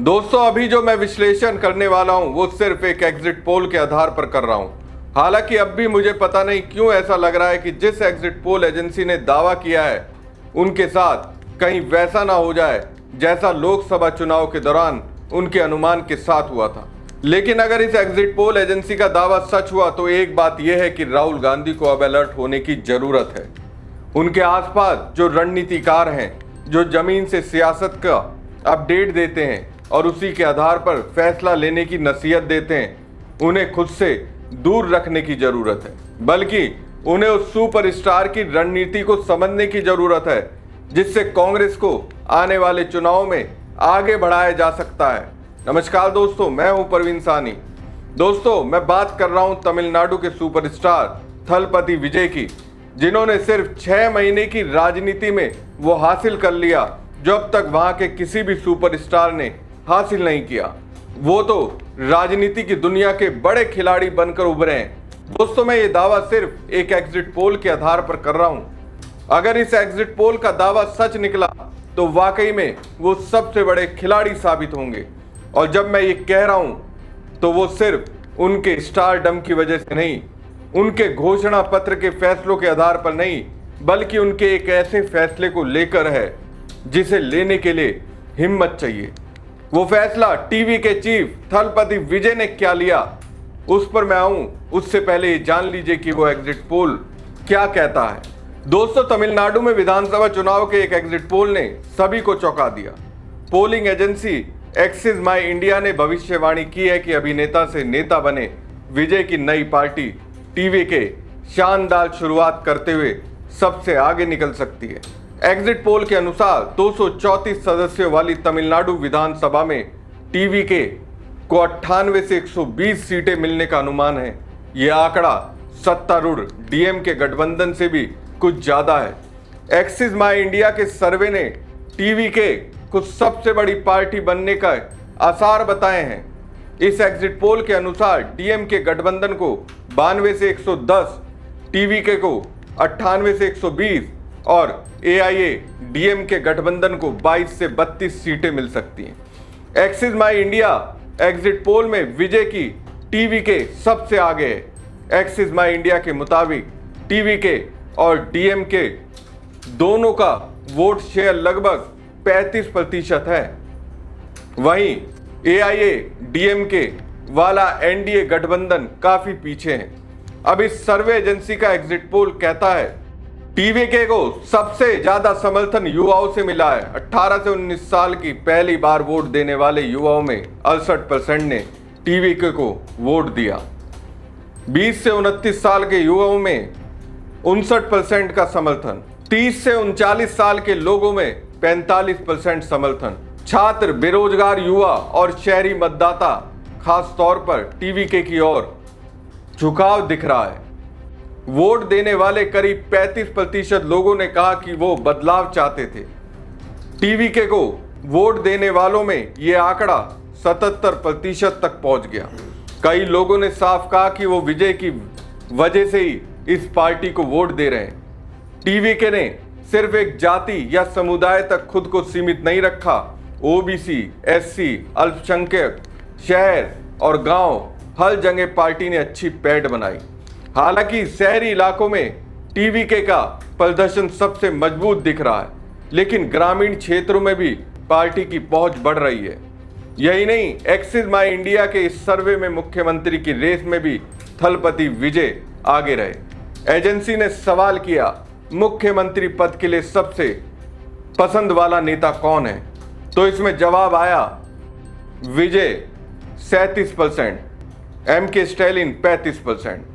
दोस्तों, अभी जो मैं विश्लेषण करने वाला हूं वो सिर्फ एक एग्जिट पोल के आधार पर कर रहा हूं। हालांकि अब भी मुझे पता नहीं क्यों ऐसा लग रहा है कि जिस एग्जिट पोल एजेंसी ने दावा किया है उनके साथ कहीं वैसा ना हो जाए जैसा लोकसभा चुनाव के दौरान उनके अनुमान के साथ हुआ था। लेकिन अगर इस एग्जिट पोल एजेंसी का दावा सच हुआ तो एक बात यह है कि राहुल गांधी को अब अलर्ट होने की जरूरत है। उनके आसपास जो रणनीतिकार हैं, जो जमीन से सियासत का अपडेट देते हैं और उसी के आधार पर फैसला लेने की नसीहत देते हैं, उन्हें खुद से दूर रखने की जरूरत है। बल्कि उन्हें उस सुपरस्टार की रणनीति को समझने की जरूरत है जिससे कांग्रेस को आने वाले चुनाव में आगे बढ़ाया जा सकता है। नमस्कार दोस्तों, मैं हूं परवीन सानी। दोस्तों, मैं बात कर रहा हूं तमिलनाडु के सुपरस्टार थलपति विजय की, जिन्होंने सिर्फ 6 महीने की राजनीति में वो हासिल कर लिया जो अब तक वहां के किसी भी सुपरस्टार ने हासिल नहीं किया। वो तो राजनीति की दुनिया के बड़े खिलाड़ी बनकर उभरे हैं। दोस्तों, मैं ये दावा सिर्फ एक एग्जिट पोल के आधार पर कर रहा हूं। अगर इस एग्जिट पोल का दावा सच निकला तो वाकई में वो सबसे बड़े खिलाड़ी साबित होंगे। और जब मैं ये कह रहा हूं तो वो सिर्फ उनके स्टारडम की वजह से नहीं, उनके घोषणा पत्र के फैसलों के आधार पर नहीं, बल्कि उनके एक ऐसे फैसले को लेकर है जिसे लेने के लिए हिम्मत चाहिए। वो फैसला टीवी के चीफ थलपति विजय ने क्या लिया, उस पर मैं आऊं उससे पहले जान लीजिए कि वो एग्जिट पोल क्या कहता है। दोस्तों, तमिलनाडु में विधानसभा चुनाव के एक एग्जिट पोल ने सभी को चौंका दिया। पोलिंग एजेंसी एक्सिस माई इंडिया ने भविष्यवाणी की है कि अभिनेता से नेता बने विजय की नई पार्टी टीवी के शानदार शुरुआत करते हुए सबसे आगे निकल सकती है। एग्जिट पोल के अनुसार 234 सदस्यों वाली तमिलनाडु विधानसभा में टीवी के को 98 से 120 सीटें मिलने का अनुमान है। यह आंकड़ा सत्तारूढ़ डीएम के गठबंधन से भी कुछ ज्यादा है। एक्सिस माई इंडिया के सर्वे ने टीवी के कुछ सबसे बड़ी पार्टी बनने का आसार बताए हैं। इस एग्जिट पोल के अनुसार डीएम के गठबंधन को 92 से 110, टीवी के को 98 से 120 और एआईए डीएम के गठबंधन को 22 से 32 सीटें मिल सकती हैं। एक्सिस माई इंडिया एग्जिट पोल में विजय की टीवी के सबसे आगे है। एक्सिस माई इंडिया के मुताबिक टीवी के और डीएम के दोनों का वोट शेयर लगभग 35% है। वहीं एआईए डीएमके वाला एनडीए गठबंधन काफी पीछे है। अब इस सर्वे एजेंसी का एग्जिट पोल कहता है टीवीके को सबसे ज्यादा समर्थन युवाओं से मिला है। 18 से 19 साल की पहली बार वोट देने वाले युवाओं में 68% ने टीवीके को वोट दिया। 20 से 29 साल के युवाओं में 59% का समर्थन, 30 से 39 साल के लोगों में 45% समर्थन। छात्र, बेरोजगार युवा और शहरी मतदाता खास तौर पर टीवीके की ओर झुकाव दिख रहा है। वोट देने वाले करीब 35% लोगों ने कहा कि वो बदलाव चाहते थे। टीवीके को वोट देने वालों में यह आंकड़ा 77% तक पहुंच गया। कई लोगों ने साफ कहा कि वो विजय की वजह से ही इस पार्टी को वोट दे रहे हैं। टीवीके ने सिर्फ एक जाति या समुदाय तक खुद को सीमित नहीं रखा। ओबीसी, एससी, अल्पसंख्यक, शहर और गांव, हर जगह पार्टी ने अच्छी पैठ बनाई। हालांकि शहरी इलाकों में टीवीके का प्रदर्शन सबसे मजबूत दिख रहा है, लेकिन ग्रामीण क्षेत्रों में भी पार्टी की पहुंच बढ़ रही है। यही नहीं, एक्सिस माई इंडिया के इस सर्वे में मुख्यमंत्री की रेस में भी थलपति विजय आगे रहे। एजेंसी ने सवाल किया, मुख्यमंत्री पद के लिए सबसे पसंद वाला नेता कौन है? तो इसमें जवाब आया विजय 37%, एमके स्टैलिन 35%।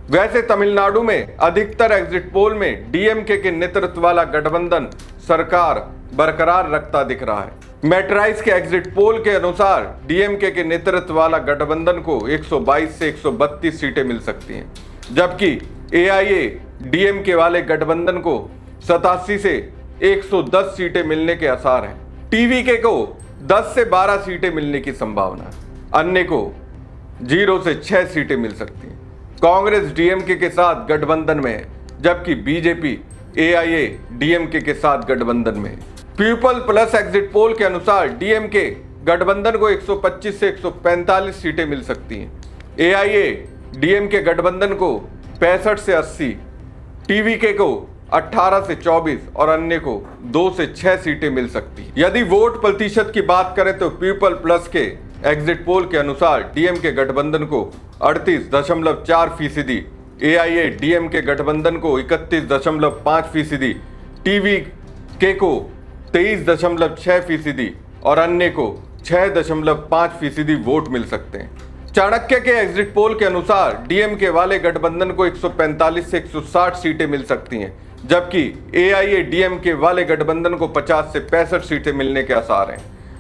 वैसे तमिलनाडु में अधिकतर एग्जिट पोल में डीएमके के नेतृत्व वाला गठबंधन सरकार बरकरार रखता दिख रहा है। मैट्राइस के एग्जिट पोल के अनुसार डीएमके के नेतृत्व वाला गठबंधन को 122 से 132 सीटें मिल सकती हैं, जबकि एआईए डीएमके वाले गठबंधन को 87 से 110 सीटें मिलने के आसार हैं। टीवीके को 10 से 12 सीटें मिलने की संभावना है, अन्य को 0 से 6 सीटें मिल सकती हैं। कांग्रेस डीएमके के साथ गठबंधन में है, जबकि बीजेपी एआईए डीएमके के साथ गठबंधन में है। पीपल प्लस एग्जिट पोल के अनुसार डीएमके गठबंधन को 125 से 145 सीटें मिल सकती हैं। AIA-DMK गठबंधन को 65 से 80, TVK को 18 से 24 और अन्य को 2 से 6 सीटें मिल सकती हैं। यदि वोट प्रतिशत की बात करें तो पीपल प्लस के एग्जिट पोल के अनुसार DMK गठबंधन को 38.4%, AIA-DMK गठबंधन को 31.5%, TVK को 23.6% और अन्य को 6.5% वोट मिल सकते हैं। चाणक्य के एग्जिट पोल के अनुसार DMK वाले गठबंधन को 145 से 160 सीटें मिल सकती हैं, जबकि AIA-DMK वाले गठबंधन को 50 से 65 सीटें मिलने के आसार हैं।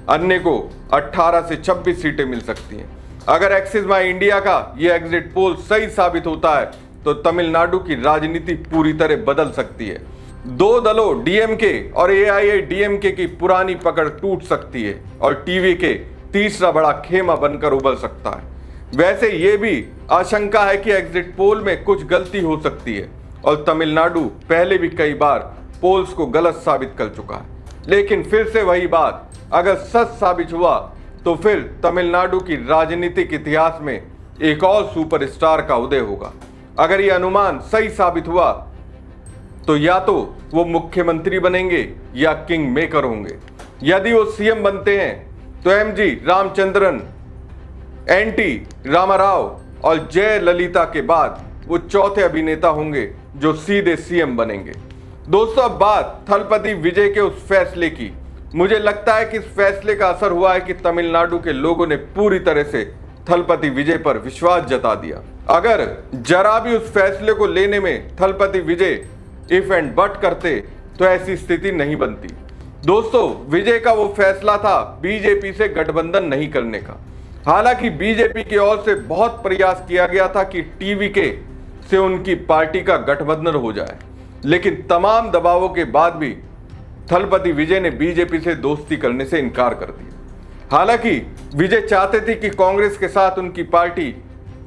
अन्य को 18 से 26 सीटें मिल सकती हैं। अगर एक्सिस माई इंडिया का यह एग्जिट पोल सही साबित होता है तो तमिलनाडु की राजनीति पूरी तरह बदल सकती है। दो दलों DMK और AIA-DMK की पुरानी पकड़ टूट सकती है और TVK तीसरा बड़ा खेमा बनकर उभर सकता है। वैसे ये भी आशंका है कि एग्जिट पोल में कुछ गलती हो सकती है और तमिलनाडु पहले भी कई बार पोल्स को गलत साबित कर चुका है। लेकिन फिर से वही बात, अगर सच साबित हुआ तो फिर तमिलनाडु की राजनीतिक इतिहास में एक और सुपरस्टार का उदय होगा। अगर यह अनुमान सही साबित हुआ तो या तो वो मुख्यमंत्री बनेंगे या किंग मेकर होंगे। यदि वो CM बनते हैं तो MG रामचंद्रन, NT रामाराव और जयललिता के बाद वो चौथे अभिनेता होंगे जो सीधे CM बनेंगे। दोस्तों, अब बात थलपति विजय के उस फैसले की। मुझे लगता है कि इस फैसले का असर हुआ है कि तमिलनाडु के लोगों ने पूरी तरह से थलपति विजय पर विश्वास जता दिया। अगर जरा भी उस फैसले को लेने में थलपति विजय इफ एंड बट करते तो ऐसी स्थिति नहीं बनती। दोस्तों, विजय का वो फैसला था बीजेपी से गठबंधन नहीं करने का। हालांकि बीजेपी की ओर से बहुत प्रयास किया गया था कि TVK से उनकी पार्टी का गठबंधन हो जाए, लेकिन तमाम दबावों के बाद भी थलपति विजय ने बीजेपी से दोस्ती करने से इनकार कर दिया। हालांकि विजय चाहते थे कि कांग्रेस के साथ उनकी पार्टी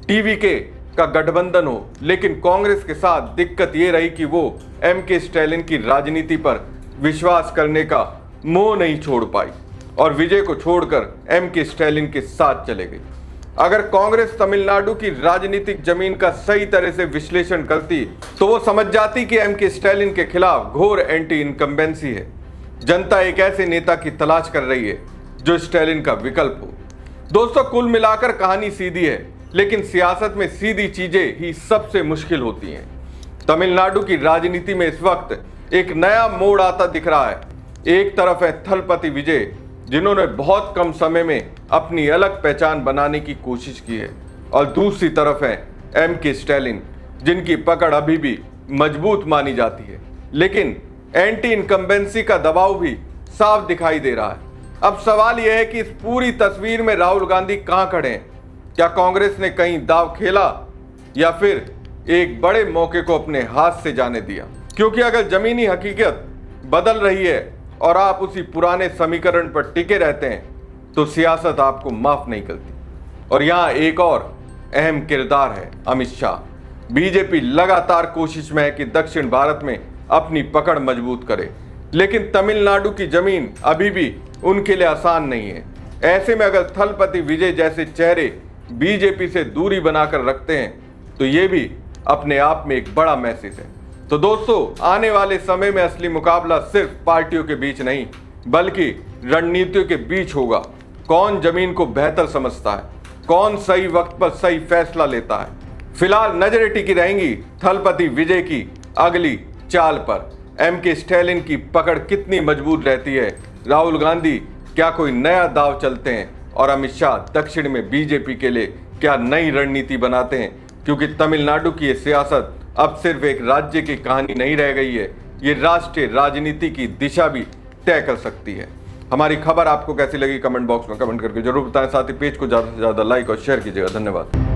TVK का गठबंधन हो, लेकिन कांग्रेस के साथ दिक्कत ये रही कि वो MK स्टैलिन की राजनीति पर विश्वास करने का मोह नहीं छोड़ पाई और विजय को छोड़कर MK स्टैलिन के साथ चले गई। अगर कांग्रेस तमिलनाडु की राजनीतिक जमीन का सही तरह से विश्लेषण करती तो वो समझ जाती कि MK स्टैलिन के खिलाफ घोर एंटी इनकम्बेंसी है। जनता एक ऐसे नेता की तलाश कर रही है जो स्टैलिन का विकल्प हो। दोस्तों, कुल मिलाकर कहानी सीधी है, लेकिन सियासत में सीधी चीजें ही सबसे मुश्किल होती हैं। तमिलनाडु की राजनीति में इस वक्त एक नया मोड़ आता दिख रहा है। एक तरफ है थलपति विजय, जिन्होंने बहुत कम समय में अपनी अलग पहचान बनाने की कोशिश की है, और दूसरी तरफ है MK स्टैलिन, जिनकी पकड़ अभी भी मजबूत मानी जाती है, लेकिन एंटी इनकम्बेंसी का दबाव भी साफ दिखाई दे रहा है। अब सवाल यह है कि इस पूरी तस्वीर में राहुल गांधी कहां खड़े हैं? क्या कांग्रेस ने कहीं दाव खेला या फिर एक बड़े मौके को अपने हाथ से जाने दिया? क्योंकि अगर जमीनी हकीकत बदल रही है और आप उसी पुराने समीकरण पर टिके रहते हैं तो सियासत आपको माफ नहीं करती। और यहाँ एक और अहम किरदार है अमित शाह। बीजेपी लगातार कोशिश में है कि दक्षिण भारत में अपनी पकड़ मजबूत करे, लेकिन तमिलनाडु की जमीन अभी भी उनके लिए आसान नहीं है। ऐसे में अगर थलपति विजय जैसे चेहरे बीजेपी से दूरी बनाकर रखते हैं तो ये भी अपने आप में एक बड़ा मैसेज है। तो दोस्तों, आने वाले समय में असली मुकाबला सिर्फ पार्टियों के बीच नहीं बल्कि रणनीतियों के बीच होगा। कौन जमीन को बेहतर समझता है, कौन सही वक्त पर सही फैसला लेता है। फिलहाल नजरें टिकी रहेंगी थलपति विजय की अगली चाल पर। MK स्टैलिन की पकड़ कितनी मजबूत रहती है, राहुल गांधी क्या कोई नया दाव चलते हैं और अमित शाह दक्षिण में बीजेपी के लिए क्या नई रणनीति बनाते हैं? क्योंकि तमिलनाडु की ये सियासत अब सिर्फ एक राज्य की कहानी नहीं रह गई है, ये राष्ट्रीय राजनीति की दिशा भी तय कर सकती है। हमारी खबर आपको कैसी लगी कमेंट बॉक्स में कमेंट करके जरूर बताएं। साथ ही पेज को ज़्यादा से ज़्यादा लाइक और शेयर कीजिएगा। धन्यवाद।